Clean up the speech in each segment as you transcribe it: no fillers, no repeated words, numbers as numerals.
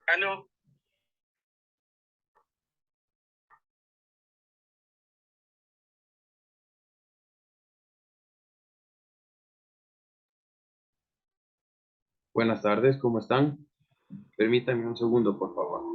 Aló, Buenas tardes, ¿cómo están? Permítanme un segundo, por favor.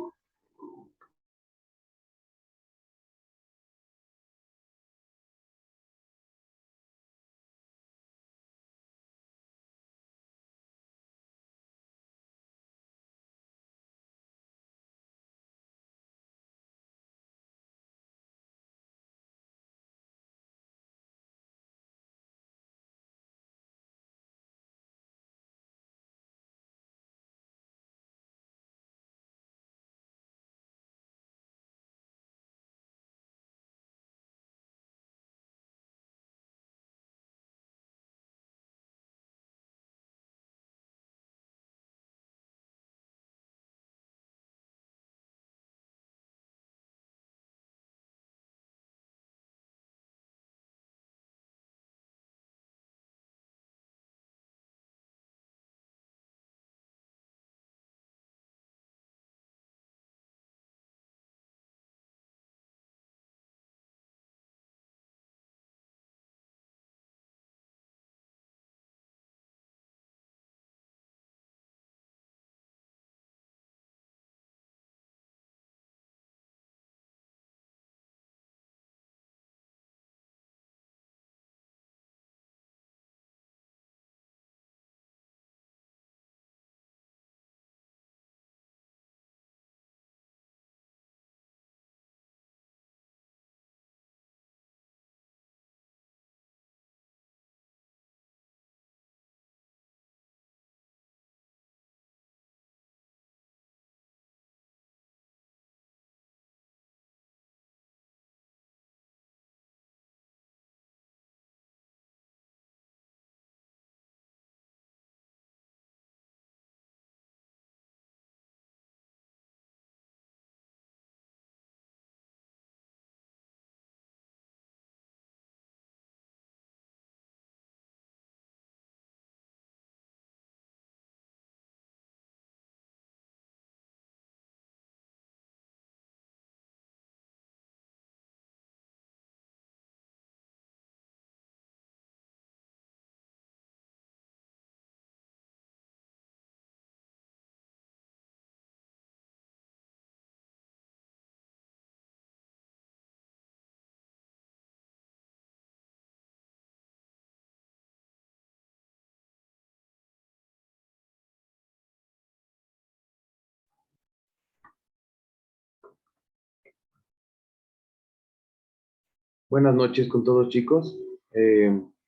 Buenas noches con todos, chicos.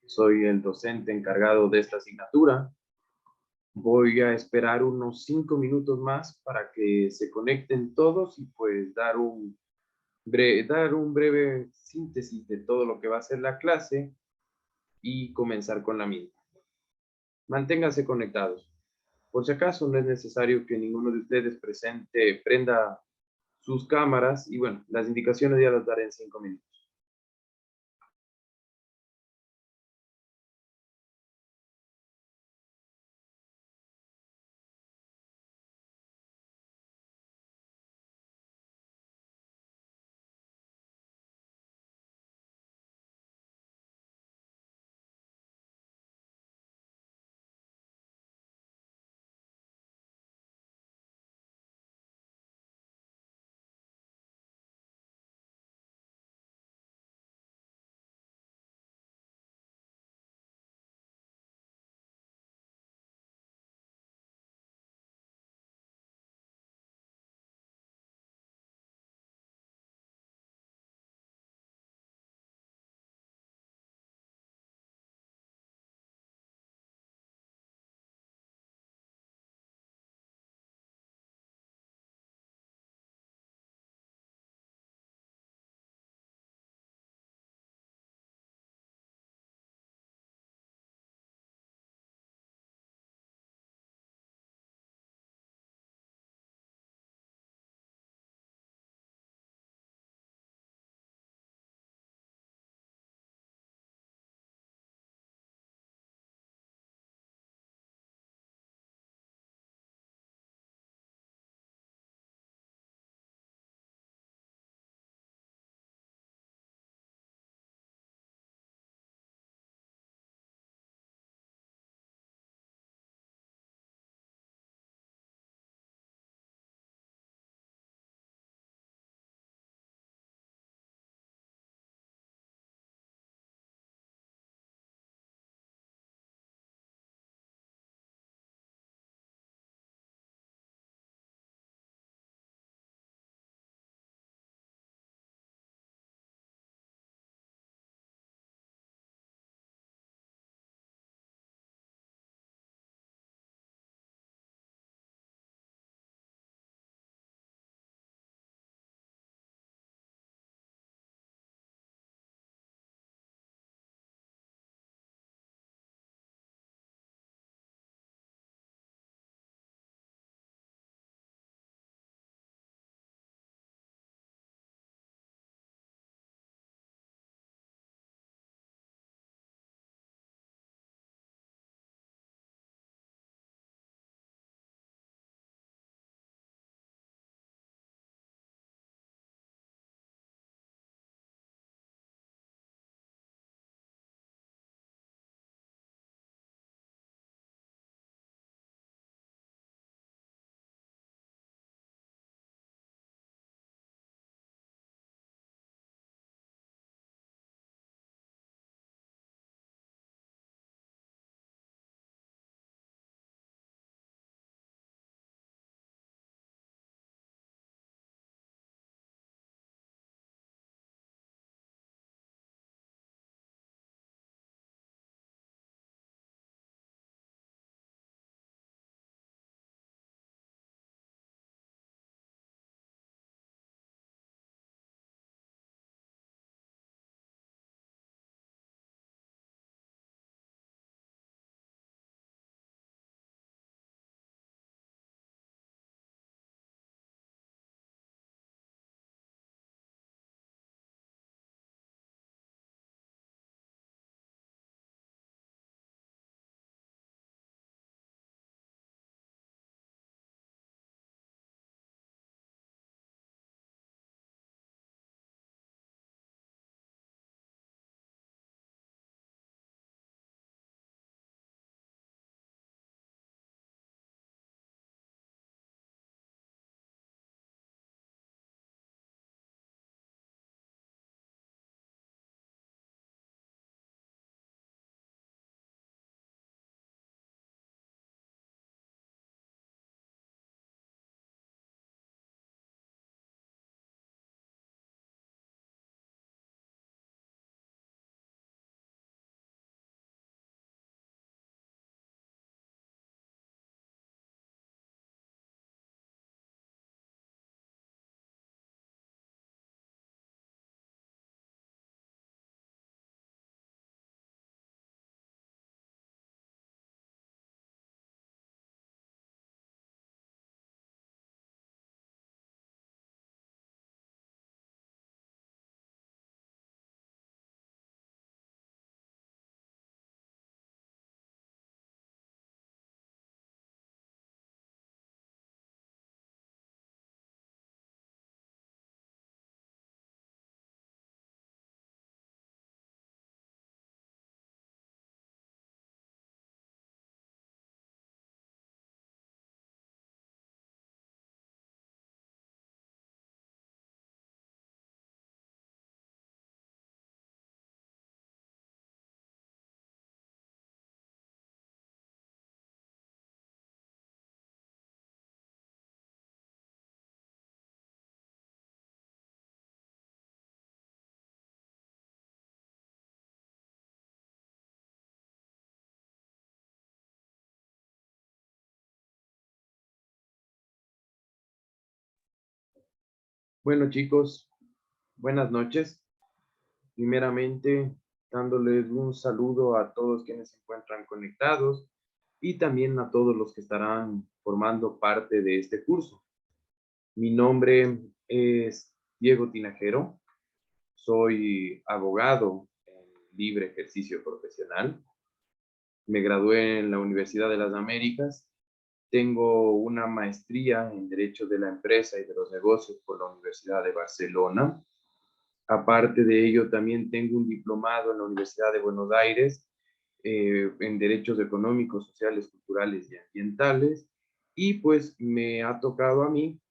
Soy el docente encargado de esta asignatura. Voy a esperar unos 5 minutos más para que se conecten todos y pues dar un breve síntesis de todo lo que va a ser la clase y comenzar con la misma. Manténganse conectados. Por si acaso, no es necesario que ninguno de ustedes prenda sus cámaras y bueno, las indicaciones ya las daré en 5 minutos. Bueno, chicos, buenas noches. Primeramente, dándoles un saludo a todos quienes se encuentran conectados y también a todos los que estarán formando parte de este curso. Mi nombre es Diego Tinajero, soy abogado en libre ejercicio profesional. Me gradué en la Universidad de las Américas. Tengo una maestría en Derecho de la Empresa y de los Negocios por la Universidad de Barcelona. Aparte de ello, también tengo un diplomado en la Universidad de Buenos Aires en Derechos Económicos, Sociales, Culturales y Ambientales. Y pues me ha tocado a mí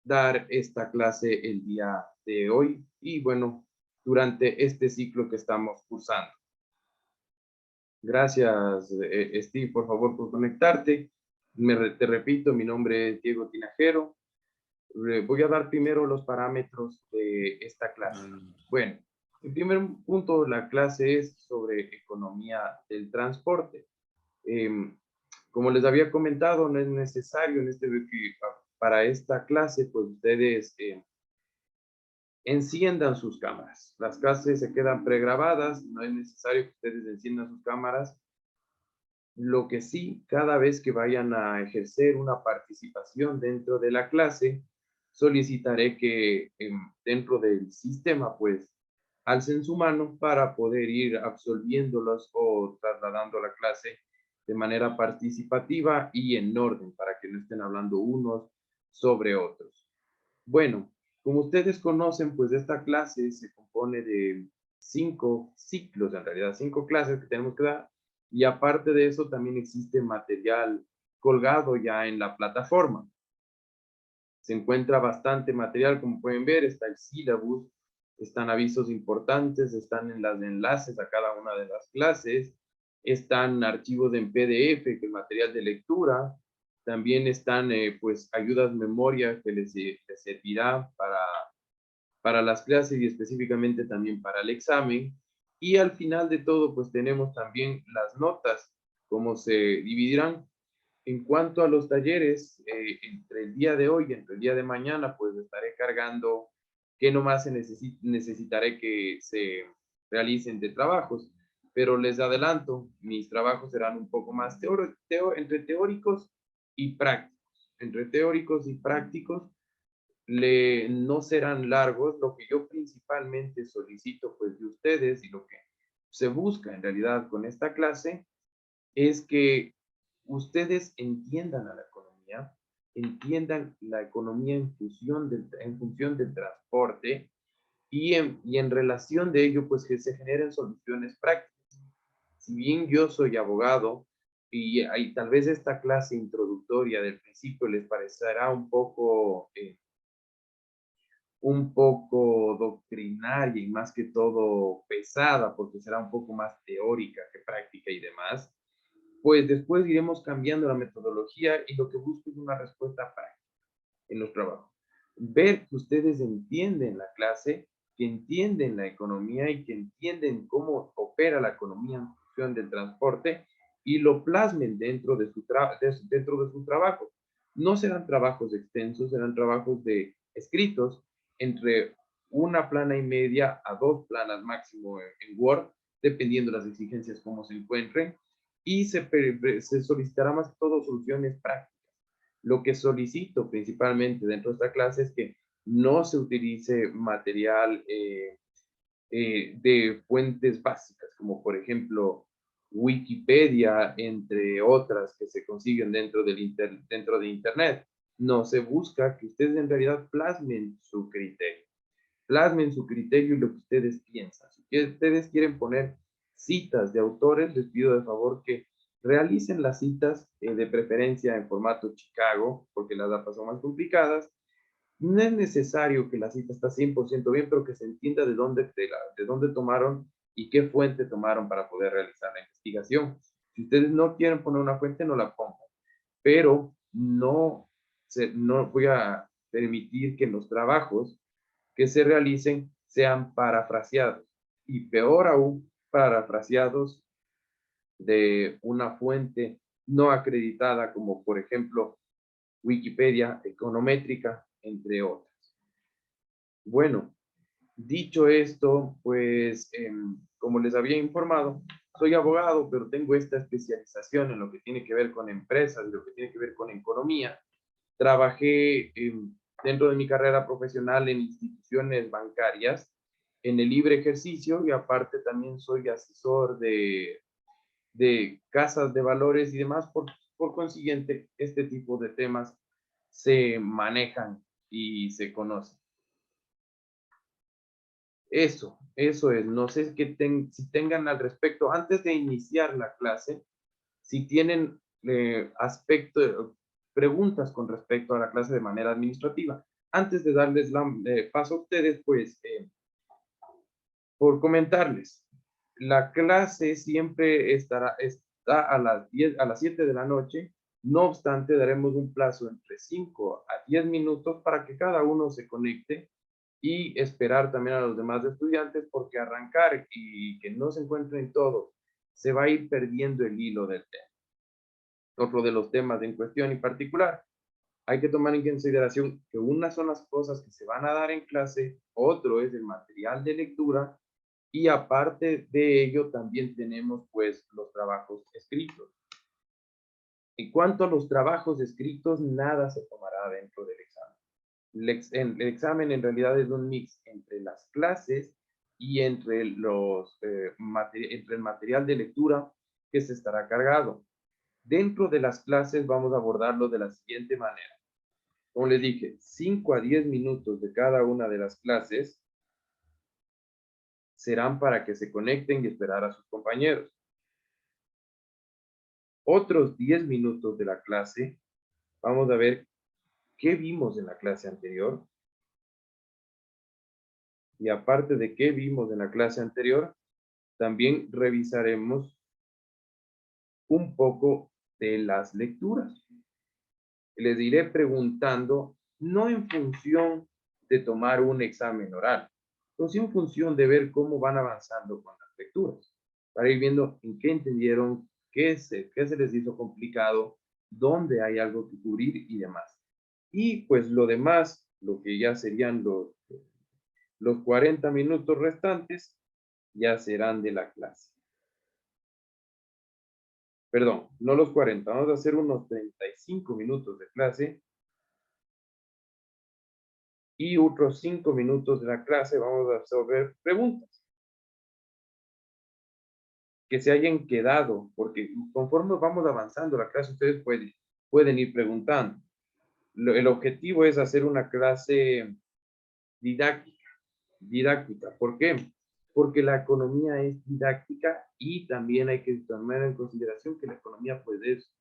dar esta clase el día de hoy y bueno, durante este ciclo que estamos cursando. Gracias, Steve, por favor, por conectarte. Te repito, mi nombre es Diego Tinajero. Voy a dar primero los parámetros de esta clase. Bueno, en primer punto, la clase es sobre economía del transporte. Como les había comentado, no es necesario para esta clase, pues ustedes enciendan sus cámaras. Las clases se quedan pregrabadas, no es necesario que ustedes enciendan sus cámaras. Lo que sí, cada vez que vayan a ejercer una participación dentro de la clase, solicitaré que dentro del sistema, pues, alcen su mano para poder ir absolviéndolos o trasladando la clase de manera participativa y en orden, para que no estén hablando unos sobre otros. Bueno, como ustedes conocen, pues esta clase se compone de 5 ciclos, en realidad 5 clases que tenemos que dar, y aparte de eso también existe material colgado ya en la plataforma. Se encuentra bastante material, como pueden ver, está el syllabus, están avisos importantes, están en los enlaces a cada una de las clases, están archivos en PDF, que es material de lectura, también están pues ayudas memoria que les servirá para las clases y específicamente también para el examen. Y al final de todo, pues tenemos también las notas, cómo se dividirán. En cuanto a los talleres, entre el día de hoy y entre el día de mañana, pues estaré cargando qué nomás necesitaré que se realicen de trabajos. Pero les adelanto, mis trabajos serán un poco más entre teóricos y prácticos. Entre teóricos y prácticos no serán largos. Lo que yo principalmente solicito pues de ustedes y lo que se busca en realidad con esta clase es que ustedes entiendan a la economía, entiendan la economía en función del transporte y en relación de ello, pues que se generen soluciones prácticas. Si bien yo soy abogado y tal vez esta clase introductoria del principio les parecerá un poco doctrinaria y más que todo pesada, porque será un poco más teórica que práctica y demás, pues después iremos cambiando la metodología y lo que busco es una respuesta práctica en los trabajos. Ver que ustedes entienden la clase, que entienden la economía y que entienden cómo opera la economía en función del transporte y lo plasmen dentro de su trabajo. No serán trabajos extensos, serán trabajos escritos entre una plana y media a 2 planas máximo en Word, dependiendo de las exigencias como se encuentren, y se solicitará más que todo soluciones prácticas. Lo que solicito principalmente dentro de esta clase es que no se utilice material de fuentes básicas, como por ejemplo Wikipedia, entre otras que se consiguen dentro de Internet. No, se busca que ustedes en realidad plasmen su criterio y lo que ustedes piensan. Si ustedes quieren poner citas de autores, les pido de favor que realicen las citas de preferencia en formato Chicago, porque las datas son más complicadas. No es necesario que la cita está 100% bien, pero que se entienda de dónde tomaron y qué fuente tomaron para poder realizar la investigación. Si ustedes no quieren poner una fuente, no la pongan, pero no voy a permitir que los trabajos que se realicen sean parafraseados y peor aún, parafraseados de una fuente no acreditada como por ejemplo Wikipedia, Econométrica, entre otras. Bueno, dicho esto, pues, como les había informado, soy abogado, pero tengo esta especialización en lo que tiene que ver con empresas, lo que tiene que ver con economía. Trabajé dentro de mi carrera profesional en instituciones bancarias, en el libre ejercicio, y aparte también soy asesor de casas de valores y demás. Por consiguiente, este tipo de temas se manejan y se conocen. Eso es. No sé si tengan al respecto, antes de iniciar la clase, si tienen preguntas con respecto a la clase de manera administrativa. Antes de darles paso a ustedes, pues, por comentarles, la clase siempre está a las 10, a las 7 de la noche. No obstante, daremos un plazo entre 5 a 10 minutos para que cada uno se conecte y esperar también a los demás estudiantes, porque arrancar y que no se encuentren todos, se va a ir perdiendo el hilo del tema. Otro de los temas en cuestión y particular, hay que tomar en consideración que unas son las cosas que se van a dar en clase, otro es el material de lectura, y aparte de ello también tenemos pues los trabajos escritos. En cuanto a los trabajos escritos, nada se tomará dentro del examen. El examen en realidad es un mix entre las clases y entre entre el material de lectura que se estará cargado. Dentro de las clases vamos a abordarlo de la siguiente manera. Como les dije, 5 a 10 minutos de cada una de las clases serán para que se conecten y esperar a sus compañeros. Otros 10 minutos de la clase, vamos a ver qué vimos en la clase anterior. Y aparte de qué vimos en la clase anterior, también revisaremos un poco de las lecturas. Les iré preguntando, no en función de tomar un examen oral, sino sí en función de ver cómo van avanzando con las lecturas, para ir viendo en qué entendieron, qué se les hizo complicado, dónde hay algo que cubrir y demás. Y pues lo demás, lo que ya serían los 40 minutos restantes, ya serán de la clase. Perdón, no los 40, vamos a hacer unos 35 minutos de clase y otros 5 minutos de la clase vamos a resolver preguntas que se hayan quedado, porque conforme vamos avanzando la clase, ustedes pueden ir preguntando. El objetivo es hacer una clase didáctica. Didáctica, ¿por qué? Porque la economía es didáctica y también hay que tomar en consideración que la economía pues es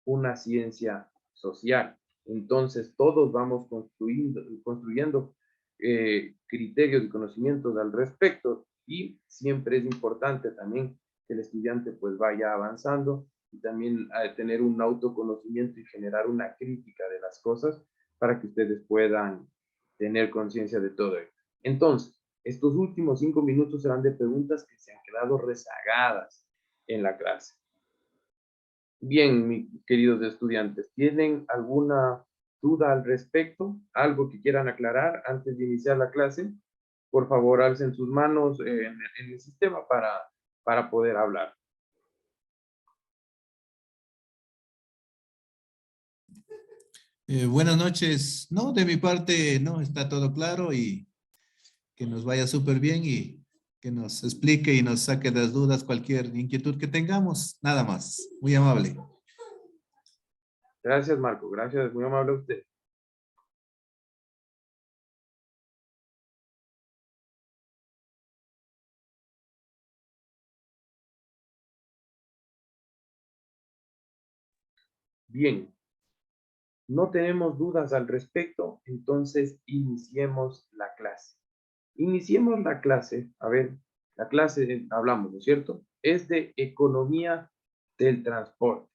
una ciencia social. Entonces, todos vamos construyendo criterios y conocimientos al respecto, y siempre es importante también que el estudiante pues vaya avanzando y también tener un autoconocimiento y generar una crítica de las cosas para que ustedes puedan tener conciencia de todo ello. Entonces, estos últimos 5 minutos serán de preguntas que se han quedado rezagadas en la clase. Bien, mis queridos estudiantes, ¿tienen alguna duda al respecto? ¿Algo que quieran aclarar antes de iniciar la clase? Por favor, alcen sus manos en el sistema para poder hablar. Buenas noches. No, de mi parte, no, está todo claro y que nos vaya súper bien y que nos explique y nos saque las dudas, cualquier inquietud que tengamos. Nada más. Muy amable. Gracias, Marco. Gracias, muy amable a usted. Bien, no tenemos dudas al respecto, entonces iniciemos la clase. Iniciemos la clase. A ver, la clase, hablamos, ¿no es cierto? Es de economía del transporte.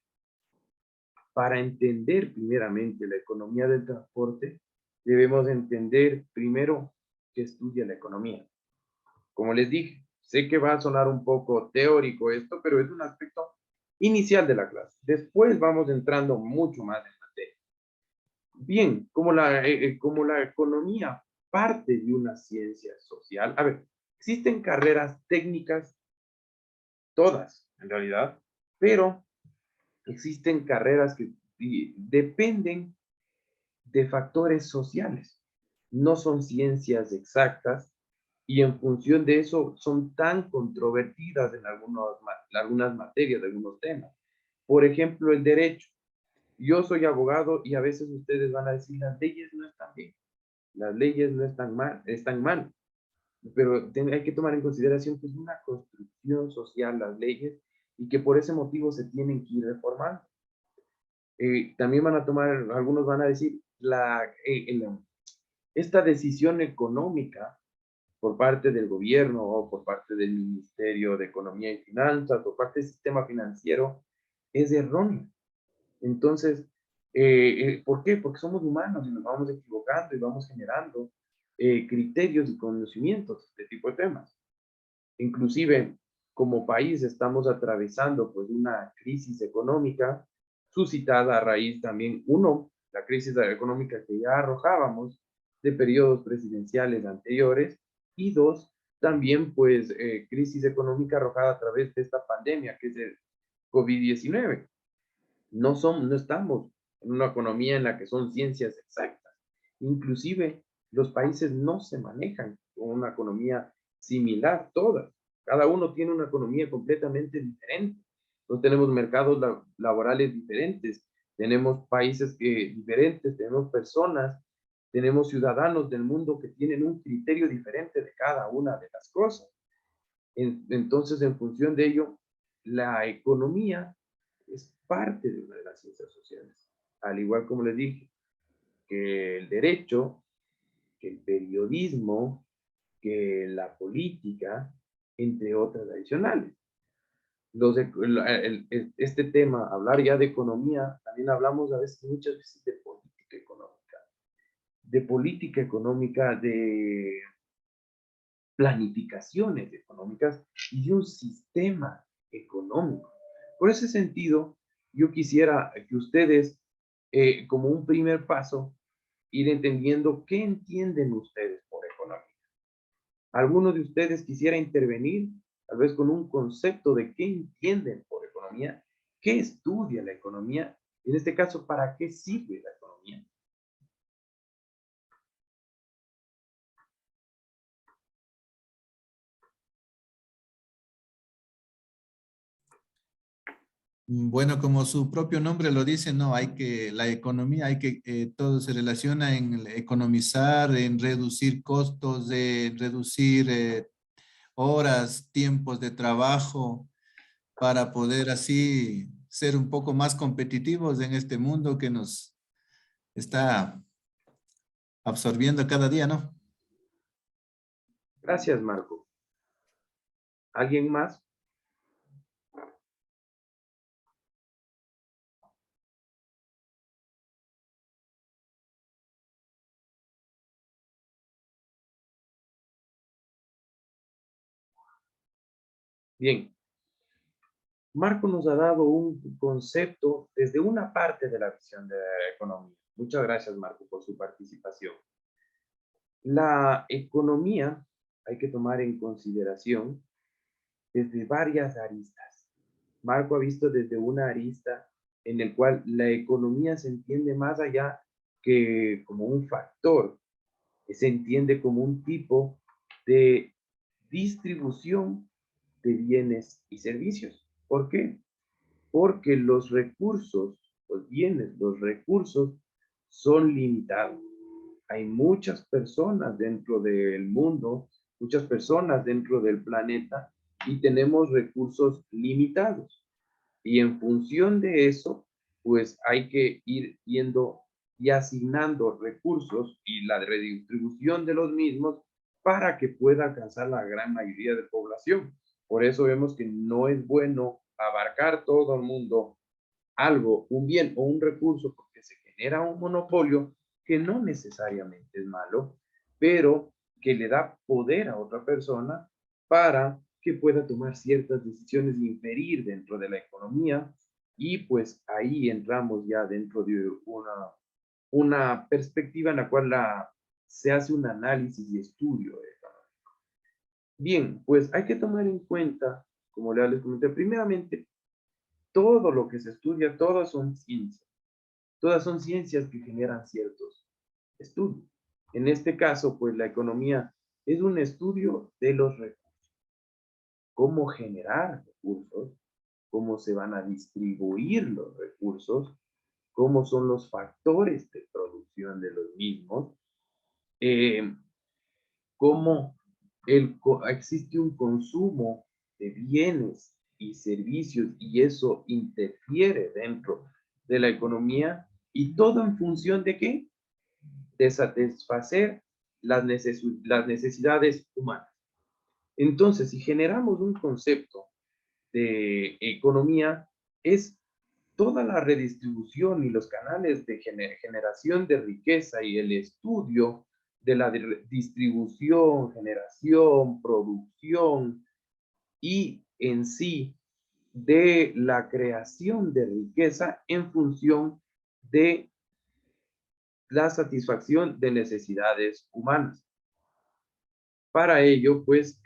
Para entender primeramente la economía del transporte, debemos entender primero qué estudia la economía. Como les dije, sé que va a sonar un poco teórico esto, pero es un aspecto inicial de la clase. Después vamos entrando mucho más en materia. Bien, como la economía parte de una ciencia social. A ver, existen carreras técnicas, todas en realidad, pero existen carreras que dependen de factores sociales. No son ciencias exactas y en función de eso son tan controvertidas en algunas materias, algunos temas. Por ejemplo, el derecho. Yo soy abogado y a veces ustedes van a decir, las leyes no están bien, las leyes no están mal, están mal. Pero hay que tomar en consideración que es una construcción social las leyes y que por ese motivo se tienen que ir reformando. También van a tomar, algunos van a decir, esta decisión económica por parte del gobierno o por parte del Ministerio de Economía y Finanzas, por parte del sistema financiero, es errónea. Entonces, ¿por qué? Porque somos humanos y nos vamos equivocando y vamos generando criterios y conocimientos de este tipo de temas. Inclusive, como país estamos atravesando pues una crisis económica suscitada a raíz también, uno, la crisis económica que ya arrojábamos de periodos presidenciales anteriores y dos, también pues crisis económica arrojada a través de esta pandemia que es el COVID-19. No estamos en una economía en la que son ciencias exactas. Inclusive los países no se manejan con una economía similar todas. Cada uno tiene una economía completamente diferente. Entonces tenemos mercados laborales diferentes, tenemos países diferentes, tenemos personas, tenemos ciudadanos del mundo que tienen un criterio diferente de cada una de las cosas. Entonces, en función de ello, la economía es parte de una de las ciencias sociales. Al igual como les dije, que el derecho, que el periodismo, que la política, entre otras adicionales. Este tema, hablar ya de economía, también hablamos a veces, muchas veces de política económica, de planificaciones económicas y de un sistema económico. Por ese sentido, yo quisiera que ustedes, como un primer paso, ir entendiendo qué entienden ustedes por economía. ¿Alguno de ustedes quisiera intervenir, tal vez con un concepto de qué entienden por economía? ¿Qué estudia la economía? En este caso, ¿para qué sirve la economía? Bueno, como su propio nombre lo dice, no, la economía, todo se relaciona en economizar, en reducir costos, en reducir horas, tiempos de trabajo, para poder así ser un poco más competitivos en este mundo que nos está absorbiendo cada día, ¿no? Gracias, Marco. ¿Alguien más? Bien, Marco nos ha dado un concepto desde una parte de la visión de la economía. Muchas gracias, Marco, por su participación. La economía hay que tomar en consideración desde varias aristas. Marco ha visto desde una arista en el cual la economía se entiende más allá que como un factor, se entiende como un tipo de distribución de bienes y servicios. ¿Por qué? Porque los recursos, los bienes, los recursos son limitados. Hay muchas personas dentro del mundo, muchas personas dentro del planeta y tenemos recursos limitados. Y en función de eso, pues hay que ir viendo y asignando recursos y la redistribución de los mismos para que pueda alcanzar la gran mayoría de población. Por eso vemos que no es bueno abarcar todo el mundo algo, un bien o un recurso, porque se genera un monopolio que no necesariamente es malo, pero que le da poder a otra persona para que pueda tomar ciertas decisiones y inferir dentro de la economía y pues ahí entramos ya dentro de una perspectiva en la cual la se hace un análisis y estudio de esto. Bien, pues hay que tomar en cuenta, como les comenté, primeramente, todo lo que se estudia, todas son ciencias. Todas son ciencias que generan ciertos estudios. En este caso, pues la economía es un estudio de los recursos. Cómo generar recursos, cómo se van a distribuir los recursos, cómo son los factores de producción de los mismos, eh, cómo existe un consumo de bienes y servicios y eso interfiere dentro de la economía y todo en función de qué? De satisfacer las necesidades humanas. Entonces, si generamos un concepto de economía, es toda la redistribución y los canales de generación de riqueza y el estudio de la distribución, generación, producción y en sí de la creación de riqueza en función de la satisfacción de necesidades humanas. Para ello, pues,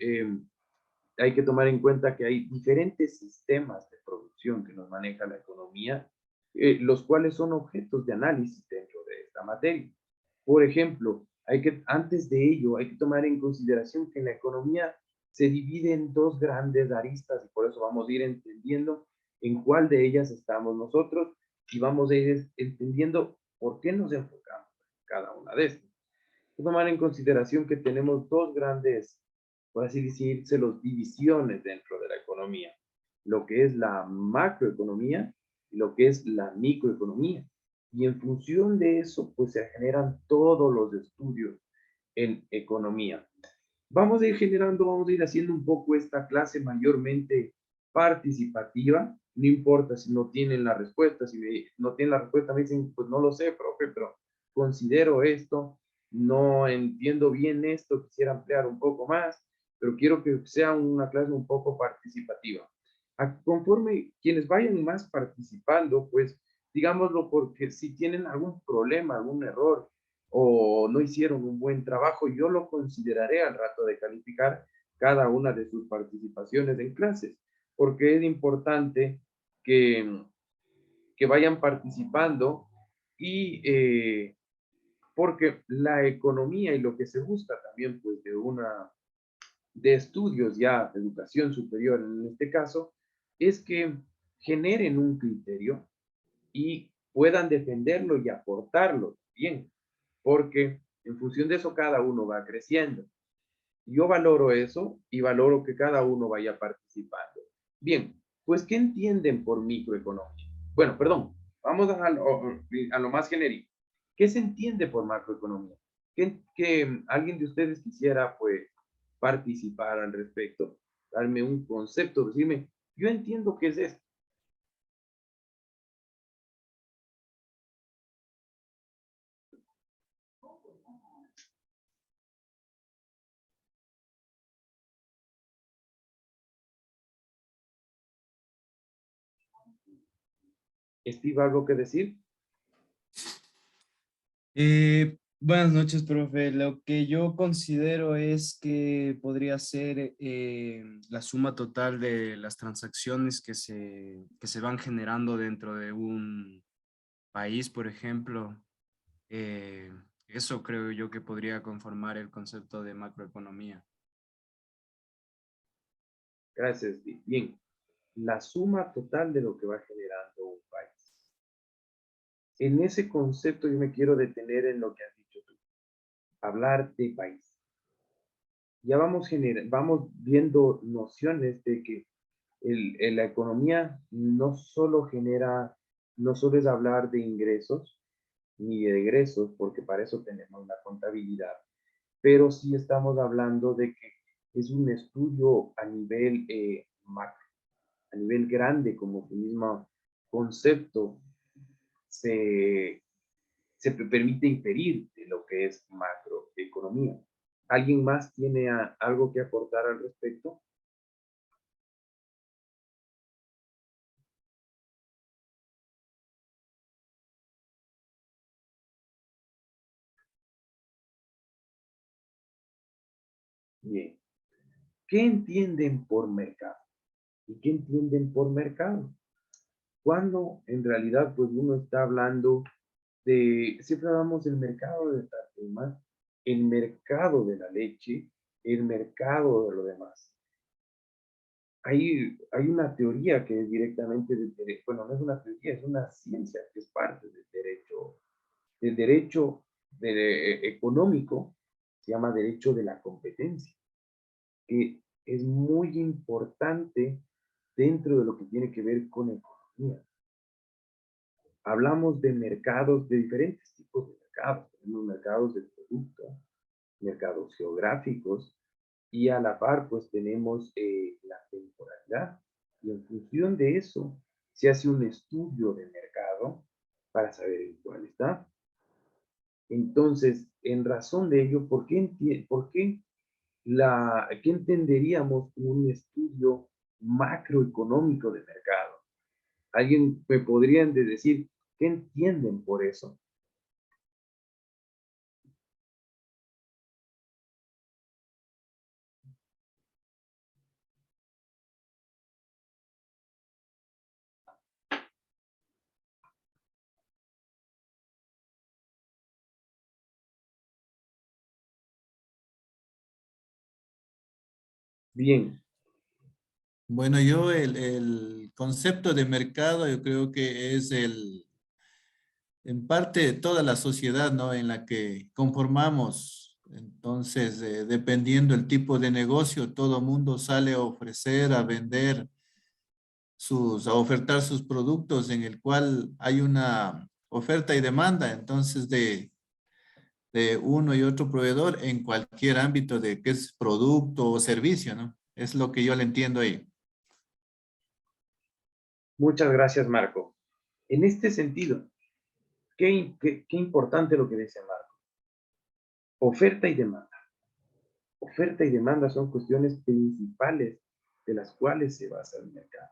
hay que tomar en cuenta que hay diferentes sistemas de producción que nos maneja la economía, los cuales son objetos de análisis dentro de esta materia. Por ejemplo, antes de ello, hay que tomar en consideración que en la economía se divide en dos grandes aristas y por eso vamos a ir entendiendo en cuál de ellas estamos nosotros y vamos a ir entendiendo por qué nos enfocamos en cada una de estas. Hay que tomar en consideración que tenemos dos grandes, por así decirlo, divisiones dentro de la economía, lo que es la macroeconomía y lo que es la microeconomía. Y en función de eso, pues se generan todos los estudios en economía. Vamos a ir generando, vamos a ir haciendo un poco esta clase mayormente participativa. No importa si no tienen la respuesta, si no tienen la respuesta, me dicen, pues no lo sé, profe, pero considero esto, no entiendo bien esto, quisiera ampliar un poco más, pero quiero que sea una clase un poco participativa. Conforme quienes vayan más participando, pues digámoslo, porque si tienen algún problema, algún error, o no hicieron un buen trabajo, yo lo consideraré al rato de calificar cada una de sus participaciones en clases, porque es importante que, que vayan participando y porque la economía y lo que se busca también pues de estudios ya de educación superior en este caso es que generen un criterio y puedan defenderlo y aportarlo bien, porque en función de eso cada uno va creciendo. Yo valoro eso y valoro que cada uno vaya participando. Bien, pues, ¿qué entienden por microeconomía? Bueno, perdón, vamos a lo más genérico. ¿Qué se entiende por macroeconomía? Que alguien de ustedes quisiera, pues, participar al respecto, darme un concepto, decirme, yo entiendo qué es esto. ¿Steve, algo que decir? Buenas noches, profe. Lo que yo considero es que podría ser la suma total de las transacciones que se van generando dentro de un país, por ejemplo. Eh, Eso creo yo que podría conformar el concepto de macroeconomía. Gracias, Steve. Bien, la suma total de lo que va generando un país. En ese concepto yo me quiero detener en lo que has dicho tú, hablar de país. Ya vamos viendo nociones de que la economía no solo genera, no solo es hablar de ingresos ni de egresos, porque para eso tenemos la contabilidad, pero sí estamos hablando de que es un estudio a nivel macro, a nivel grande, como su mismo concepto se, se permite inferir de lo que es macroeconomía. ¿Alguien más tiene algo que aportar al respecto? Bien. ¿Qué entienden por mercado? ¿Y qué entienden por mercado? Cuando en realidad pues uno está hablando de, siempre hablamos del mercado de tal tema, el mercado de la leche, el mercado de lo demás. Hay una teoría que es directamente del derecho, bueno, no es una teoría, es una ciencia que es parte del derecho económico, se llama derecho de la competencia, que es muy importante dentro de lo que tiene que ver con economía. Hablamos de mercados, de diferentes tipos de mercados. Tenemos mercados de producto, mercados geográficos, y a la par pues tenemos la temporalidad. Y en función de eso se hace un estudio de mercado para saber en cuál está. Entonces, en razón de ello, ¿qué entenderíamos como un estudio macroeconómico de mercado? ¿Alguien me podrían decir qué entienden por eso? Bien, Bueno, yo el concepto de mercado yo creo que es en parte toda la sociedad, ¿no? En la que conformamos. Entonces, dependiendo el tipo de negocio, todo mundo sale a ofrecer, a vender a ofertar sus productos en el cual hay una oferta y demanda, entonces de uno y otro proveedor en cualquier ámbito de que es producto o servicio, ¿no? Es lo que yo le entiendo ahí. muchas gracias, Marco. En este sentido, qué importante lo que dice Marco. Oferta y demanda. Oferta y demanda son cuestiones principales de las cuales se basa el mercado.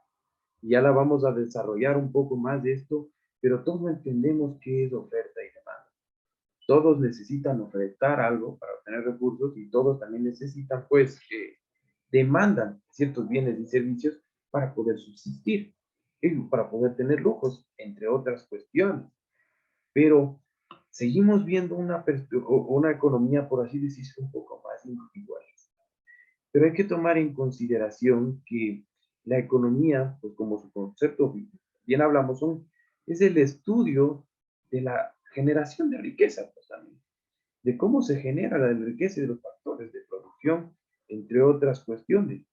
Ya la vamos a desarrollar un poco más de esto, pero todos entendemos qué es oferta y demanda. Todos necesitan ofertar algo para obtener recursos y todos también necesitan, pues, demandan ciertos bienes y servicios para poder subsistir y para poder tener lujos, entre otras cuestiones. Pero seguimos viendo una economía, por así decirlo, un poco más individualista. Pero hay que tomar en consideración que la economía, pues como su concepto, bien hablamos, es el estudio de la generación de riqueza, pues también, de cómo se genera la riqueza y de los factores de producción, entre otras cuestiones.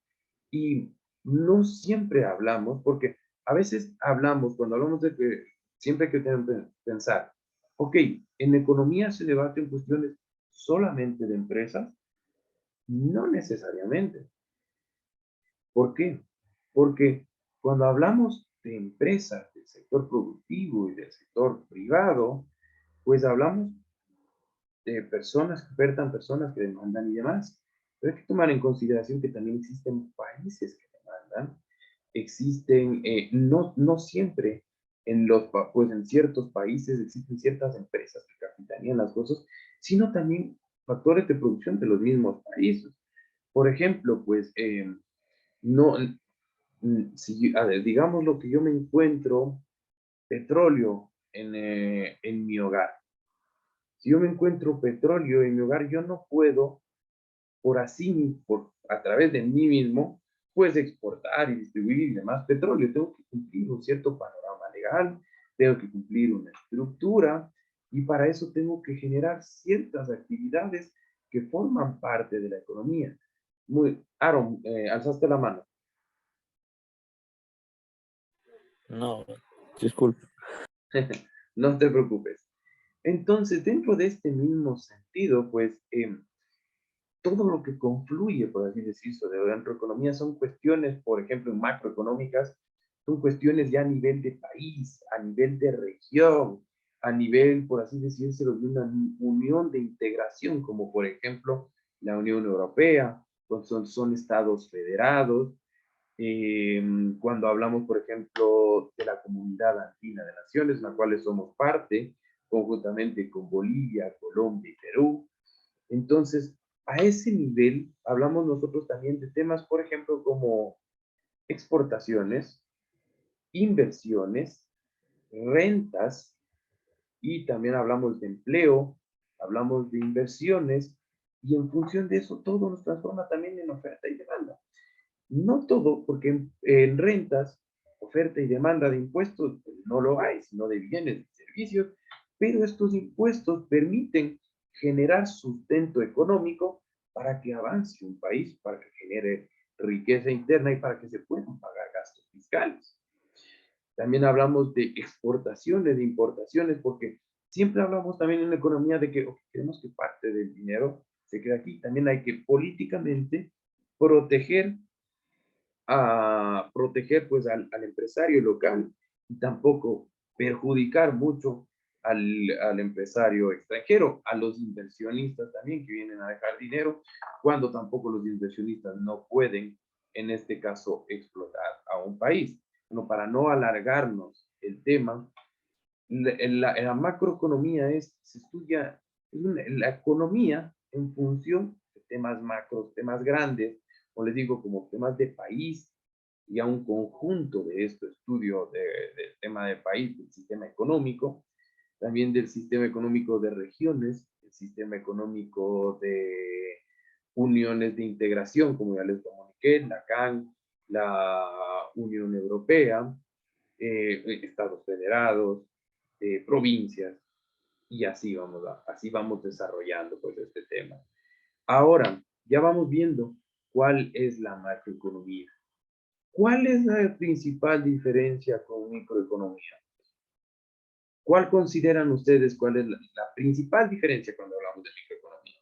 Y no siempre hablamos, porque a veces hablamos, cuando hablamos de que siempre hay que pensar, ok, en economía se debate en cuestiones solamente de empresas, no necesariamente. ¿Por qué? Porque cuando hablamos de empresas, del sector productivo y del sector privado, pues hablamos de personas que ofertan, personas que demandan y demás. Pero hay que tomar en consideración que también existen países que demandan, existen, no siempre pues en ciertos países existen ciertas empresas que capitanean las cosas, sino también factores de producción de los mismos países. Por ejemplo, pues, no, si, a ver, digamos lo que yo me encuentro petróleo en mi hogar. Si yo me encuentro petróleo en mi hogar, yo no puedo, a través de mí mismo, pues exportar y distribuir y demás petróleo. Tengo que cumplir un cierto panorama legal, tengo que cumplir una estructura y para eso tengo que generar ciertas actividades que forman parte de la economía. Aaron, alzaste la mano. No, disculpe. No te preocupes. Entonces, dentro de este mismo sentido, pues, todo lo que confluye, por así decirlo, de dentro de economía son cuestiones, por ejemplo, macroeconómicas, son cuestiones ya a nivel de país, a nivel de región, a nivel, por así decirlo, de una unión de integración, como por ejemplo la Unión Europea, pues son estados federados. Cuando hablamos, por ejemplo, de la Comunidad Andina de Naciones, la cual somos parte, conjuntamente con Bolivia, Colombia y Perú. Entonces, a ese nivel hablamos nosotros también de temas, por ejemplo, como exportaciones, inversiones, rentas, y también hablamos de empleo, hablamos de inversiones, y en función de eso todo nos transforma también en oferta y demanda. No todo, porque en rentas, oferta y demanda de impuestos pues, no lo hay, sino de bienes y servicios, pero estos impuestos permiten generar sustento económico para que avance un país, para que genere riqueza interna y para que se puedan pagar gastos fiscales. También hablamos de exportaciones, de importaciones, porque siempre hablamos también en la economía de que queremos que parte del dinero se quede aquí. También hay que políticamente proteger proteger pues al empresario local y tampoco perjudicar mucho al empresario extranjero, a los inversionistas también que vienen a dejar dinero, cuando tampoco los inversionistas no pueden, en este caso, explotar a un país. Bueno, para no alargarnos el tema, la macroeconomía se estudia la economía en función de temas macros, temas grandes, o les digo, como temas de país, y a un conjunto de esto, estudio del tema de país, del sistema económico, también del sistema económico de regiones, el sistema económico de uniones de integración, como ya les comuniqué, la CAN, la Unión Europea, estados federados, provincias, y así vamos desarrollando pues este tema. Ahora, ya vamos viendo cuál es la macroeconomía. ¿Cuál es la principal diferencia con microeconomía? ¿Cuál consideran ustedes cuál es la principal diferencia cuando hablamos de microeconomía?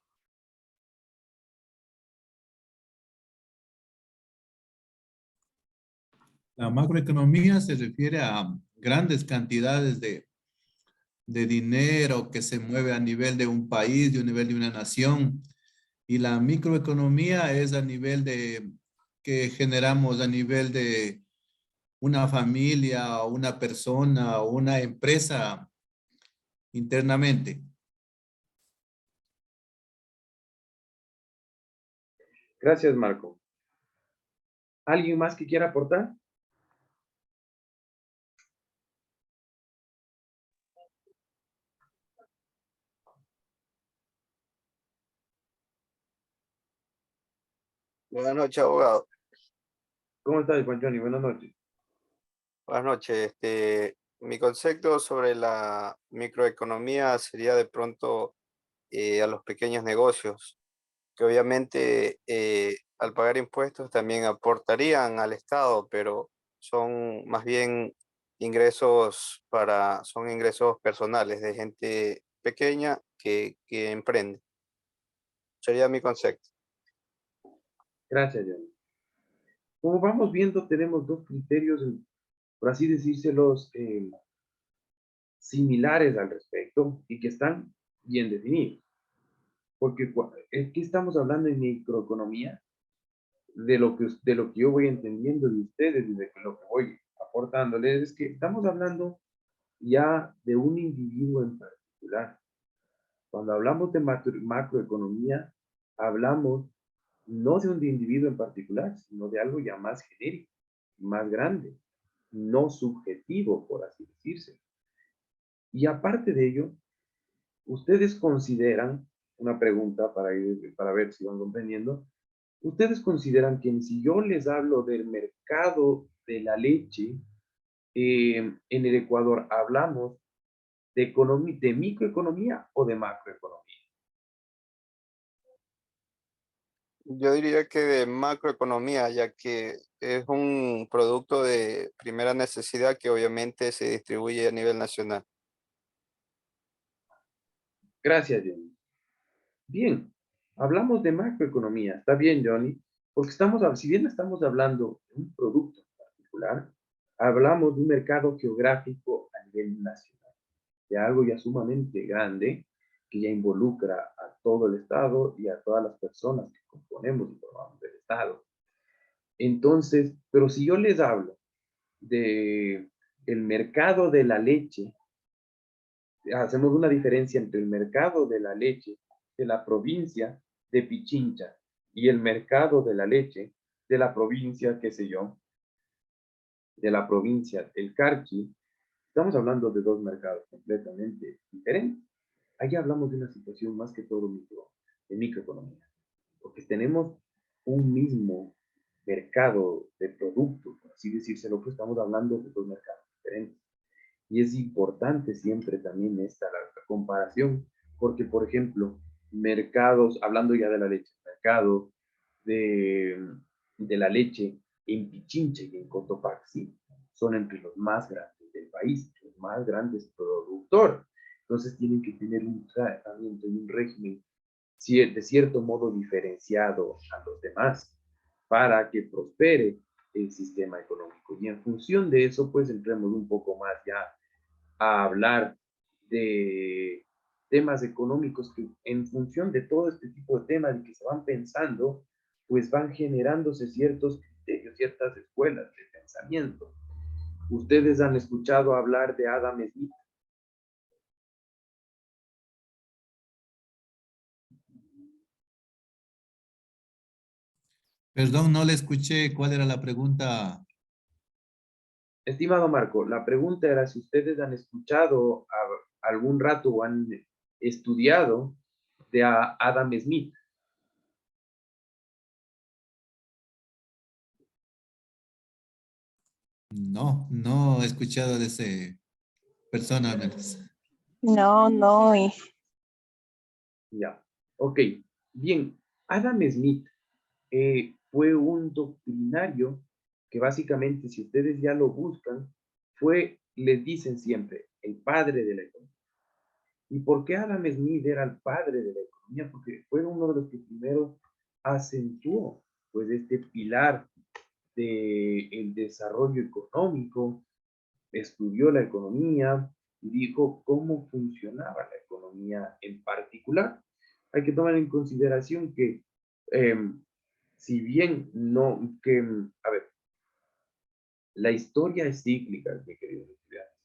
La macroeconomía se refiere a grandes cantidades de dinero que se mueve a nivel de un país, de un nivel de una nación. Y la microeconomía es a nivel de que generamos a nivel de una familia, o una persona o una empresa internamente. Gracias, Marco. ¿Alguien más que quiera aportar? Buenas noches, abogado. ¿Cómo estás, Juan Johnny? Buenas noches. Buenas noches. Mi concepto sobre la microeconomía sería de pronto a los pequeños negocios, que obviamente al pagar impuestos también aportarían al Estado, pero son más bien son ingresos personales de gente pequeña que emprende. Sería mi concepto. Gracias, Johnny. Como vamos viendo, tenemos dos criterios, por así decírselos, similares al respecto y que están bien definidos. Porque ¿qué estamos hablando en microeconomía? De lo que yo voy entendiendo de ustedes y de lo que voy aportándoles es que estamos hablando ya de un individuo en particular. Cuando hablamos de macroeconomía, hablamos no de un individuo en particular, sino de algo ya más genérico, más grande, no subjetivo, por así decirse. Y aparte de ello, ustedes consideran, una pregunta para ver si van comprendiendo, ustedes consideran que si yo les hablo del mercado de la leche, en el Ecuador, ¿hablamos de microeconomía o de macroeconomía? Yo diría que de macroeconomía, ya que es un producto de primera necesidad que obviamente se distribuye a nivel nacional. Gracias, Johnny. Bien, hablamos de macroeconomía. Está bien, Johnny, porque si bien estamos hablando de un producto en particular, hablamos de un mercado geográfico a nivel nacional, de algo ya sumamente grande que ya involucra a todo el Estado y a todas las personas que componemos y formamos el Estado. Entonces, pero si yo les hablo de el mercado de la leche, hacemos una diferencia entre el mercado de la leche de la provincia de Pichincha y el mercado de la leche de la provincia, qué sé yo, de la provincia del Carchi, estamos hablando de dos mercados completamente diferentes. Allí hablamos de una situación más que todo de microeconomía, porque tenemos un mismo mercado de productos, por así decírselo, que estamos hablando de dos mercados diferentes. Y es importante siempre también la comparación, porque, por ejemplo, mercados, hablando ya de la leche, mercado de, de la leche en Pichincha y en Cotopaxi son entre los más grandes del país, los más grandes productores. Entonces tienen que tener un tratamiento y un régimen de cierto modo diferenciado a los demás para que prospere el sistema económico. Y en función de eso, pues entremos un poco más ya a hablar de temas económicos que en función de todo este tipo de temas y que se van pensando, pues van generándose ciertos criterios, ciertas escuelas de pensamiento. Ustedes han escuchado hablar de Adam Smith. Perdón, no le escuché cuál era la pregunta. Estimado Marco, la pregunta era si ustedes han escuchado algún rato o han estudiado de Adam Smith. No, no he escuchado de ese persona al menos. No, no. Ya, ok. Bien, Adam Smith fue un doctrinario que básicamente, si ustedes ya lo buscan, les dicen siempre, el padre de la economía. ¿Y por qué Adam Smith era el padre de la economía? Porque fue uno de los que primero acentuó, pues, este pilar del desarrollo económico, estudió la economía y dijo cómo funcionaba la economía en particular. Hay que tomar en consideración que, si bien no, a ver, la historia es cíclica, mi querido estudiante.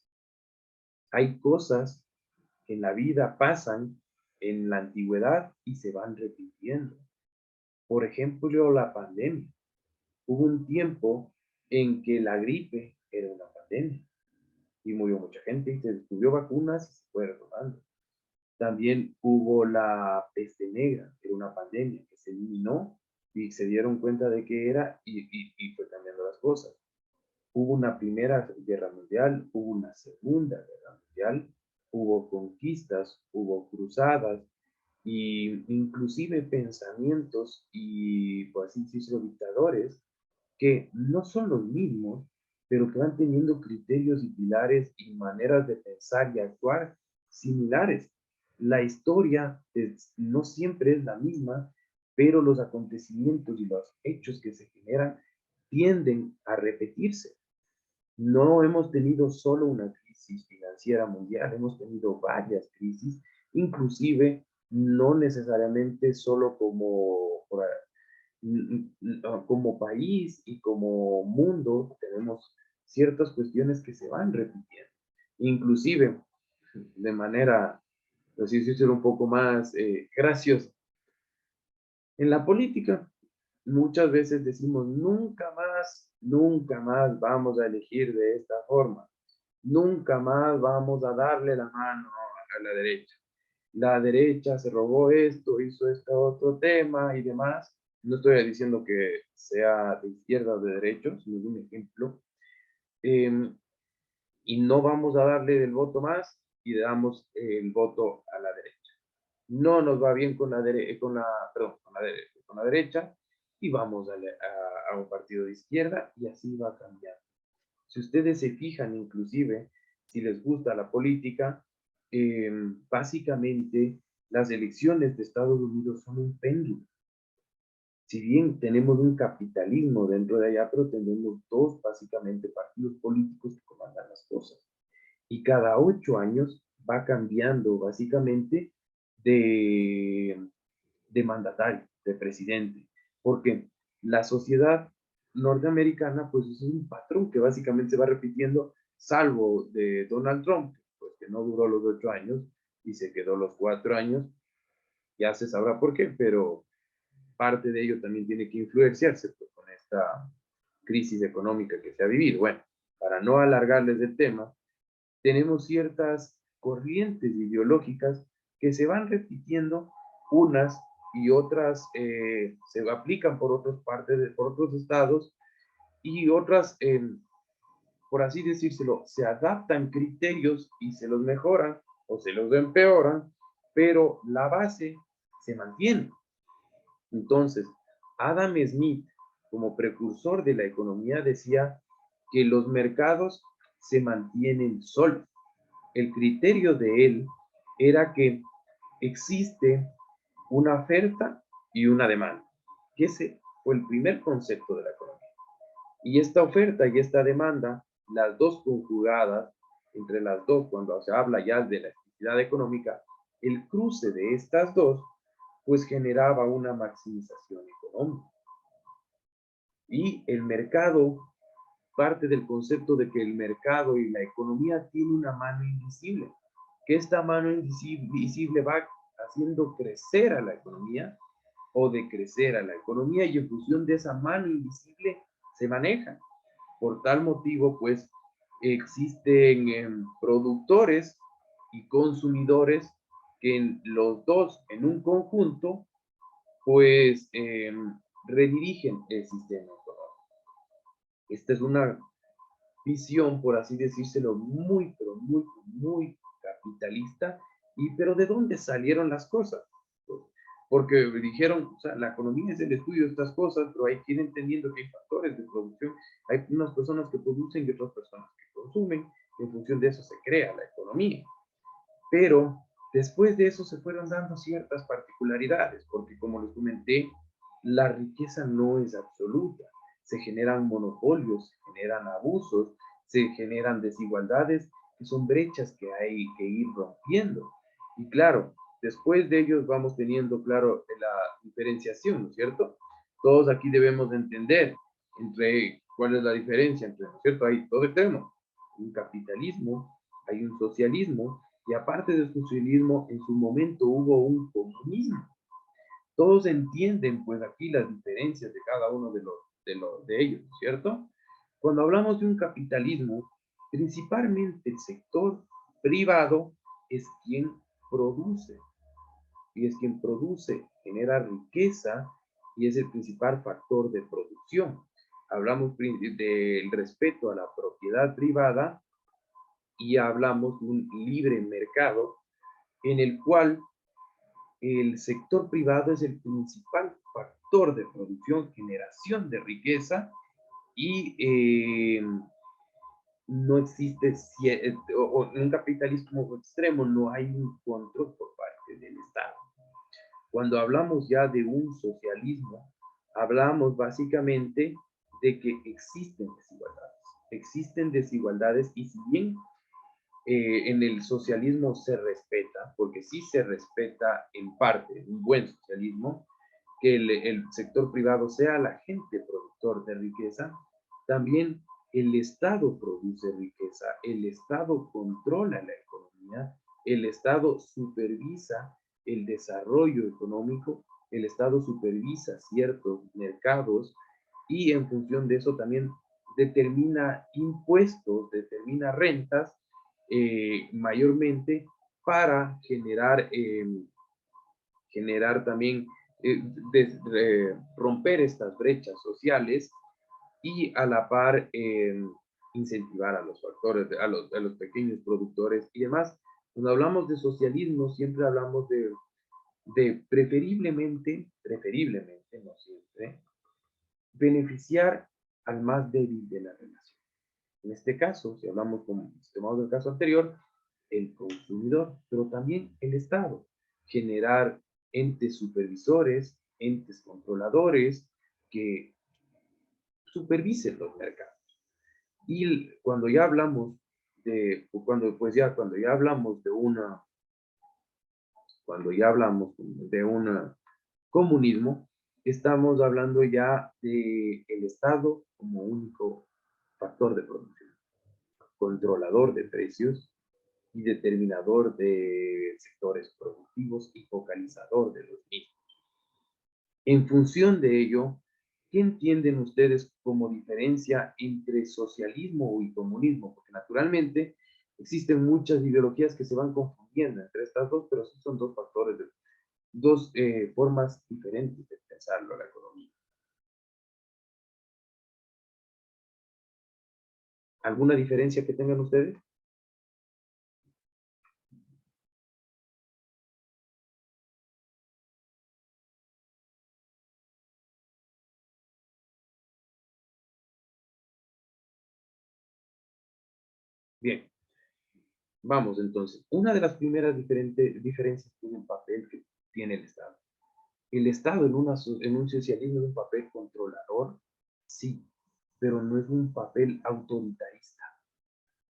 Hay cosas que en la vida pasan en la antigüedad y se van repitiendo. Por ejemplo, la pandemia. Hubo un tiempo en que la gripe era una pandemia y murió mucha gente y se descubrió vacunas y se fue retomando. También hubo la peste negra, que era una pandemia que se eliminó y se dieron cuenta de que era y fue cambiando las cosas. Hubo una primera guerra mundial, hubo una segunda guerra mundial, hubo conquistas, hubo cruzadas y inclusive pensamientos y, por así decirlo, dictadores que no son los mismos, pero que van teniendo criterios y pilares y maneras de pensar y actuar similares. La historia no siempre es la misma, pero los acontecimientos y los hechos que se generan tienden a repetirse. No hemos tenido solo una crisis financiera mundial, hemos tenido varias crisis, inclusive no necesariamente solo como país y como mundo tenemos ciertas cuestiones que se van repitiendo. Inclusive, de manera, así decirlo, un poco más graciosa. En la política, muchas veces decimos, nunca más vamos a elegir de esta forma. Nunca más vamos a darle la mano a la derecha. La derecha se robó esto, hizo este otro tema y demás. No estoy diciendo que sea de izquierda o de derecha, sino es un ejemplo. Y no vamos a darle el voto más y le damos el voto a la derecha. No nos va bien con la derecha y vamos a un partido de izquierda y así va cambiando. Si ustedes se fijan, inclusive, si les gusta la política, básicamente las elecciones de Estados Unidos son un péndulo. Si bien tenemos un capitalismo dentro de allá, pero tenemos dos básicamente partidos políticos que comandan las cosas. Y cada 8 años va cambiando básicamente de, de mandatario, de presidente, porque la sociedad norteamericana pues es un patrón que básicamente se va repitiendo, salvo de Donald Trump, pues que no duró los 8 años y se quedó los 4 años, ya se sabrá por qué, pero parte de ello también tiene que influenciarse pues, con esta crisis económica que se ha vivido. Bueno, para no alargarles el tema, tenemos ciertas corrientes ideológicas que se van repitiendo unas y otras se aplican por otras partes, por otros estados y otras, por así decírselo, se adaptan criterios y se los mejoran o se los empeoran, pero la base se mantiene. Entonces, Adam Smith, como precursor de la economía, decía que los mercados se mantienen solos. El criterio de él era que existe una oferta y una demanda, que ese fue el primer concepto de la economía. Y esta oferta y esta demanda, las dos conjugadas, entre las dos, cuando se habla ya de la actividad económica, el cruce de estas dos, pues generaba una maximización económica. Y el mercado, parte del concepto de que el mercado y la economía tiene una mano invisible, que esta mano invisible va haciendo crecer a la economía o decrecer a la economía y en función de esa mano invisible se maneja. Por tal motivo, pues, existen productores y consumidores que los dos en un conjunto, pues, redirigen el sistema económico. Esta es una visión, por así decírselo, muy, pero muy, muy capitalista. Pero ¿de dónde salieron las cosas? Porque dijeron, o sea, la economía es el estudio de estas cosas, pero hay que ir entendiendo que hay factores de producción, hay unas personas que producen y otras personas que consumen, y en función de eso se crea la economía. Pero después de eso se fueron dando ciertas particularidades, porque como les comenté, la riqueza no es absoluta. Se generan monopolios, se generan abusos, se generan desigualdades, que son brechas que hay que ir rompiendo. Y claro, después de ellos vamos teniendo, claro, la diferenciación, ¿no es cierto? Todos aquí debemos entender entre cuál es la diferencia entre, ¿no es cierto? Hay dos extremos, un capitalismo, hay un socialismo, y aparte del socialismo, en su momento hubo un comunismo. Todos entienden, pues, aquí las diferencias de cada uno de ellos, ¿cierto? Cuando hablamos de un capitalismo, principalmente el sector privado es quien produce, y es quien produce, genera riqueza, y es el principal factor de producción. Hablamos del respeto a la propiedad privada, y hablamos de un libre mercado en el cual el sector privado es el principal factor de producción, generación de riqueza y no existe, o en un capitalismo extremo no hay un control por parte del Estado. Cuando hablamos ya de un socialismo, hablamos básicamente de que existen desigualdades y si bien en el socialismo se respeta, porque sí se respeta en parte, un buen socialismo, que el sector privado sea el agente productor de riqueza, también el Estado produce riqueza, el Estado controla la economía, el Estado supervisa el desarrollo económico, el Estado supervisa ciertos mercados y en función de eso también determina impuestos, determina rentas mayormente para generar también, romper estas brechas sociales y a la par incentivar a los factores, a los pequeños productores y demás. Cuando hablamos de socialismo, siempre hablamos de preferiblemente, no siempre, beneficiar al más débil de la relación. En este caso, si hablamos como tomamos el caso anterior, el consumidor, pero también el Estado, generar entes supervisores, entes controladores que supervisen los mercados. Y cuando ya hablamos cuando ya hablamos de un comunismo, estamos hablando ya de el Estado como único factor de producción, controlador de precios y determinador de sectores productivos y focalizador de los mismos. En función de ello, ¿qué entienden ustedes como diferencia entre socialismo y comunismo? Porque naturalmente existen muchas ideologías que se van confundiendo entre estas dos, pero sí son dos factores, dos formas diferentes de pensarlo la economía. ¿Alguna diferencia que tengan ustedes? Bien, vamos entonces. Una de las primeras diferencias es el papel que tiene el Estado. El Estado en un socialismo es un papel controlador, sí, pero no es un papel autoritarista.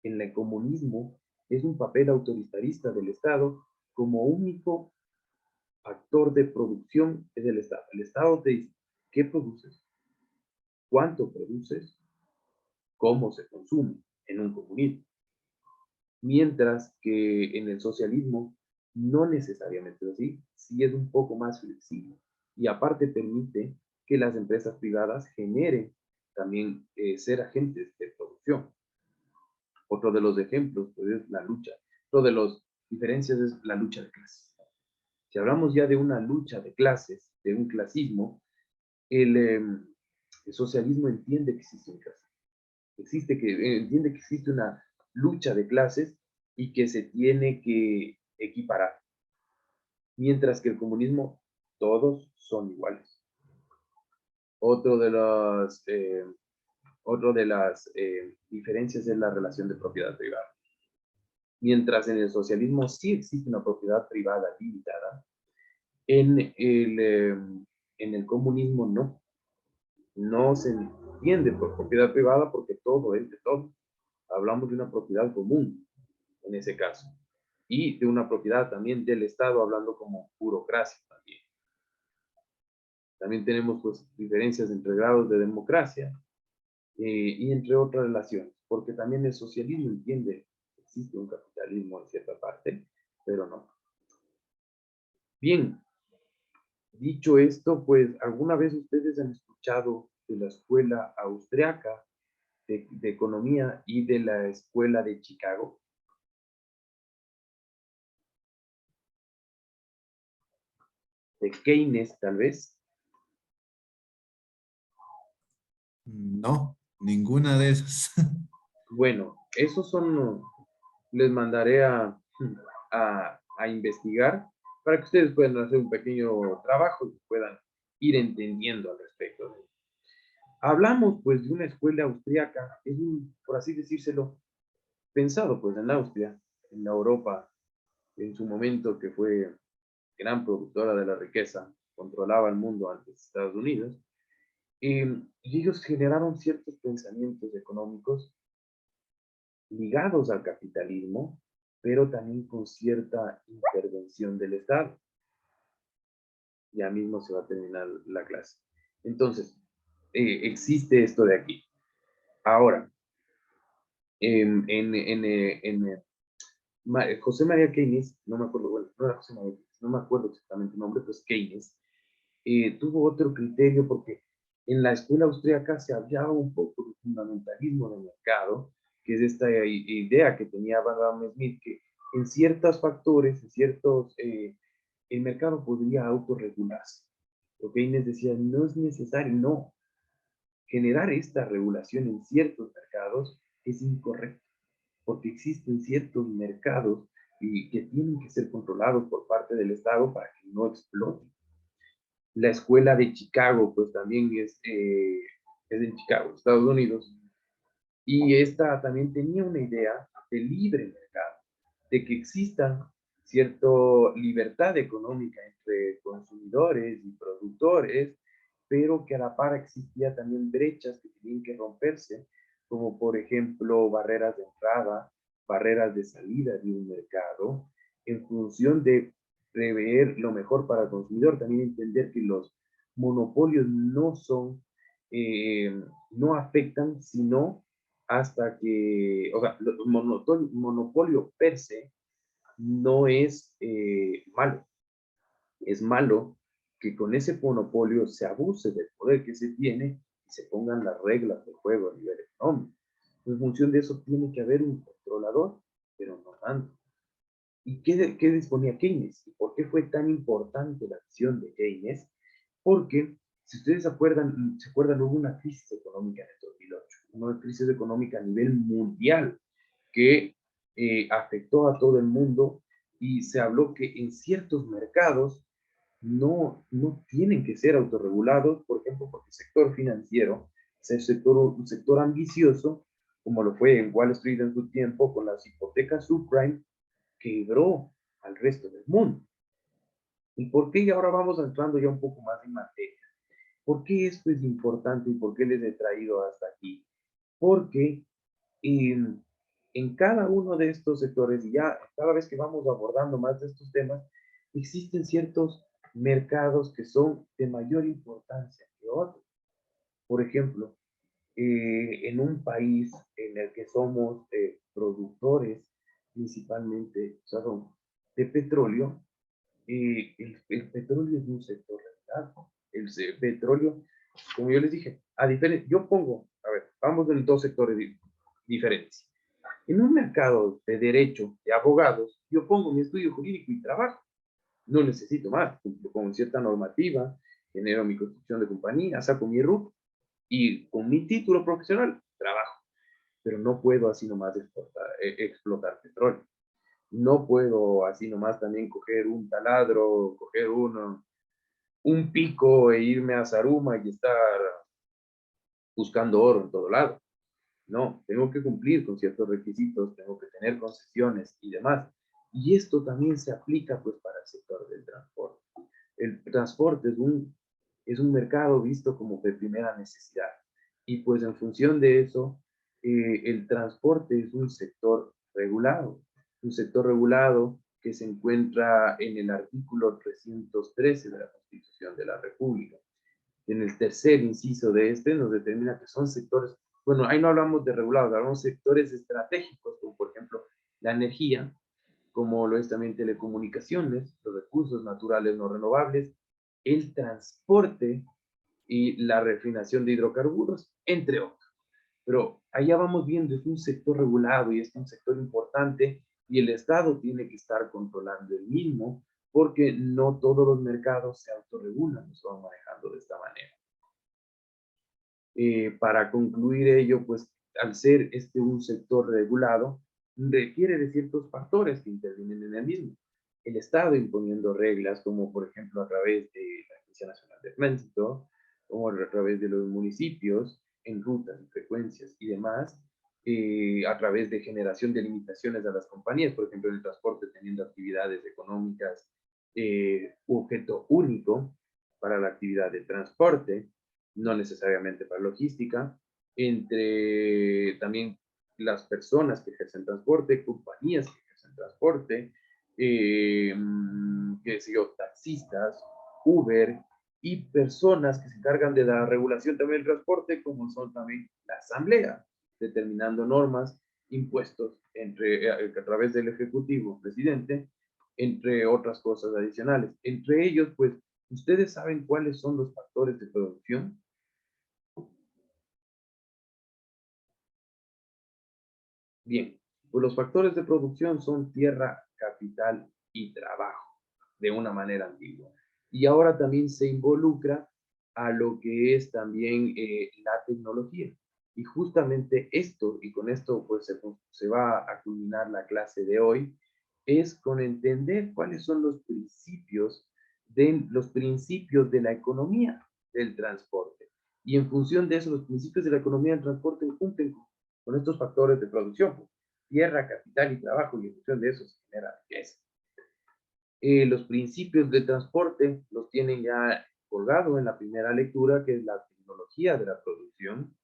En el comunismo es un papel autoritarista del Estado como único actor de producción es el Estado. El Estado te dice, ¿qué produces? ¿Cuánto produces? ¿Cómo se consume en un comunismo? Mientras que en el socialismo no necesariamente es así, sí es un poco más flexible y aparte permite que las empresas privadas generen también ser agentes de producción. Otro de los ejemplos pues, es la lucha. Otro de las diferencias es la lucha de clases. Si hablamos ya de una lucha de clases, de un clasismo, el socialismo entiende que existe un clasismo. Entiende que existe una lucha de clases y que se tiene que equiparar. Mientras que el comunismo, todos son iguales. Otro de las diferencias es la relación de propiedad privada. Mientras en el socialismo sí existe una propiedad privada limitada, en el comunismo no. No se entiende por propiedad privada porque todo es de todo. Hablamos de una propiedad común en ese caso. Y de una propiedad también del Estado, hablando como burocracia también. También tenemos pues diferencias entre grados de democracia y entre otras relaciones, porque también el socialismo entiende que existe un capitalismo en cierta parte, pero no. Bien, dicho esto, pues alguna vez ustedes han escuchado de la escuela austriaca de economía y de la escuela de Chicago. De Keynes, tal vez. No, ninguna de esas. Bueno, esos son, les mandaré a investigar para que ustedes puedan hacer un pequeño trabajo y puedan ir entendiendo al respecto. Hablamos pues de una escuela austríaca, es un, por así decírselo, pensado pues en Austria, en la Europa, en su momento que fue gran productora de la riqueza, controlaba el mundo antes de Estados Unidos, y ellos generaron ciertos pensamientos económicos ligados al capitalismo, pero también con cierta intervención del Estado. Ya mismo se va a terminar la clase. Entonces, existe esto de aquí. Ahora, José María Keynes, no me acuerdo, bueno, no era José María Keynes, no me acuerdo exactamente el nombre, pues Keynes, tuvo otro criterio porque en la escuela austríaca se hablaba un poco de fundamentalismo de mercado, que es esta idea que tenía Adam Smith, que en ciertos factores, en ciertos, el mercado podría autorregularse. Lo que Keynes decía, no es necesario, no. Generar esta regulación en ciertos mercados es incorrecto, porque existen ciertos mercados y que tienen que ser controlados por parte del Estado para que no exploten. La escuela de Chicago, pues también es en Chicago, Estados Unidos, y esta también tenía una idea de libre mercado, de que exista cierta libertad económica entre consumidores y productores, pero que a la par existía también brechas que tenían que romperse, como por ejemplo barreras de entrada, barreras de salida de un mercado, en función de prever lo mejor para el consumidor, también entender que los monopolios no son, no afectan, sino hasta que, o sea, el monopolio per se no es malo. Es malo que con ese monopolio se abuse del poder que se tiene y se pongan las reglas del juego a nivel económico. En función de eso tiene que haber un controlador, pero no tanto. ¿Y qué disponía Keynes? ¿Y por qué fue tan importante la acción de Keynes? Porque, si ustedes se acuerdan, hubo una crisis económica en el 2008, una crisis económica a nivel mundial que afectó a todo el mundo y se habló que en ciertos mercados no tienen que ser autorregulados, por ejemplo, porque el sector financiero es un sector ambicioso, como lo fue en Wall Street en su tiempo, con las hipotecas subprime, quebró al resto del mundo. ¿Y por qué? Y ahora vamos entrando ya un poco más en materia. ¿Por qué esto es importante y por qué les he traído hasta aquí? Porque en cada uno de estos sectores, y ya cada vez que vamos abordando más de estos temas, existen ciertos mercados que son de mayor importancia que otros. Por ejemplo, en un país en el que somos productores principalmente, o sea, de petróleo, el petróleo es un sector regulado. El petróleo, como yo les dije, yo pongo, a ver, vamos en dos sectores diferentes. En un mercado de derecho, de abogados, yo pongo mi estudio jurídico y trabajo. No necesito más, cumplo con cierta normativa, genero mi constitución de compañía, saco mi RUT y con mi título profesional trabajo. Pero no puedo así nomás explotar petróleo. No puedo así nomás también coger un taladro, coger un pico e irme a Zaruma y estar buscando oro en todo lado. No, tengo que cumplir con ciertos requisitos, tengo que tener concesiones y demás. Y esto también se aplica pues para el sector del transporte. El transporte es un mercado visto como de primera necesidad. Y pues en función de eso, el transporte es un sector regulado que se encuentra en el artículo 313 de la Constitución de la República. En el tercer inciso de este nos determina que son sectores, bueno, ahí no hablamos de regulados, hablamos de sectores estratégicos, como por ejemplo la energía, como lo es también telecomunicaciones, los recursos naturales no renovables, el transporte y la refinación de hidrocarburos, entre otros. Pero allá vamos viendo, es un sector regulado y es un sector importante y el Estado tiene que estar controlando el mismo porque no todos los mercados se autorregulan, se van manejando de esta manera. Para concluir ello, pues al ser un sector regulado, requiere de ciertos factores que intervienen en el mismo. El Estado imponiendo reglas, como por ejemplo a través de la Agencia Nacional de Tránsito, como a través de los municipios, en rutas, frecuencias y demás, a través de generación de limitaciones a las compañías, por ejemplo, en el transporte teniendo actividades económicas objeto único para la actividad de transporte, no necesariamente para logística, entre también las personas que ejercen transporte, compañías que ejercen transporte, qué sé yo, taxistas, Uber, y personas que se encargan de la regulación también del transporte, como son también la asamblea, determinando normas, impuestos a través del ejecutivo, presidente, entre otras cosas adicionales. Entre ellos, pues, ¿ustedes saben cuáles son los factores de producción? Bien, pues los factores de producción son tierra, capital y trabajo, de una manera antigua. Y ahora también se involucra a lo que es también la tecnología. Y justamente esto, y con esto pues se va a culminar la clase de hoy, es con entender cuáles son los principios de la economía del transporte. Y en función de eso, los principios de la economía del transporte cumplen con estos factores de producción, pues, tierra, capital y trabajo, y en función de eso se genera riqueza. Los principios de transporte los tienen ya colgado en la primera lectura, que es la tecnología de la producción,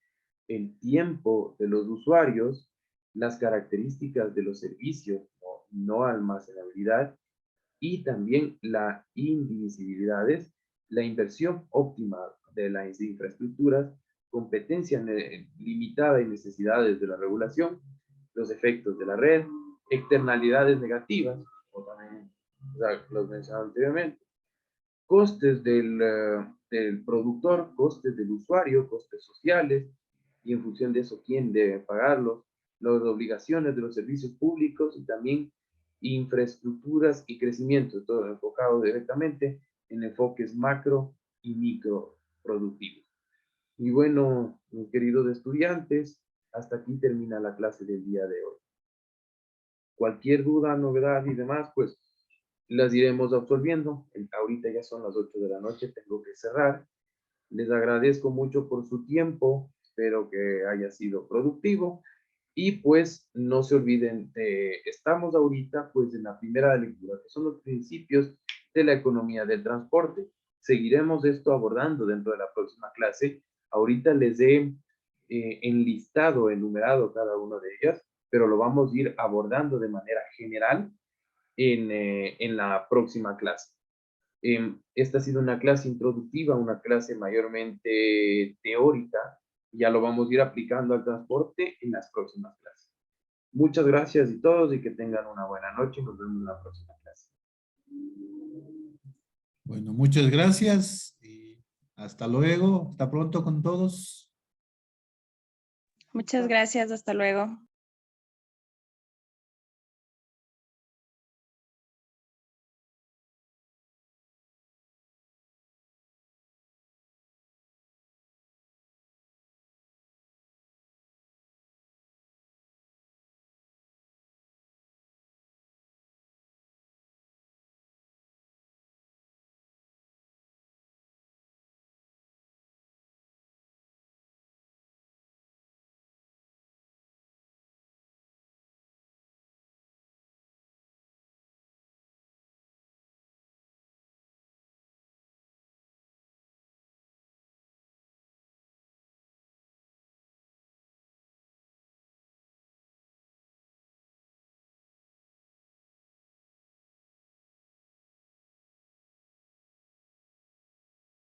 el tiempo de los usuarios, las características de los servicios, no almacenabilidad, y también la indivisibilidades, la inversión óptima de las infraestructuras, competencia limitada y necesidades de la regulación, los efectos de la red, externalidades negativas, o también los mencionaba anteriormente, costes del productor, costes del usuario, costes sociales, y en función de eso, quién debe pagarlos, las obligaciones de los servicios públicos y también infraestructuras y crecimiento, todo enfocado directamente en enfoques macro y micro productivos. Y bueno, mis queridos estudiantes, hasta aquí termina la clase del día de hoy. Cualquier duda, novedad y demás, pues las iremos absorbiendo. Ahorita ya son las 8 de la noche, tengo que cerrar. Les agradezco mucho por su tiempo, espero que haya sido productivo. Y pues no se olviden estamos ahorita pues en la primera lectura, que son los principios de la economía del transporte. Seguiremos esto abordando dentro de la próxima clase. Ahorita les he enlistado, enumerado cada una de ellas, pero lo vamos a ir abordando de manera general en la próxima clase. Esta ha sido una clase introductiva, una clase mayormente teórica. Ya lo vamos a ir aplicando al transporte en las próximas clases. Muchas gracias a todos y que tengan una buena noche. Nos vemos en la próxima clase. Bueno, muchas gracias y hasta luego. Hasta pronto con todos. Muchas gracias. Hasta luego.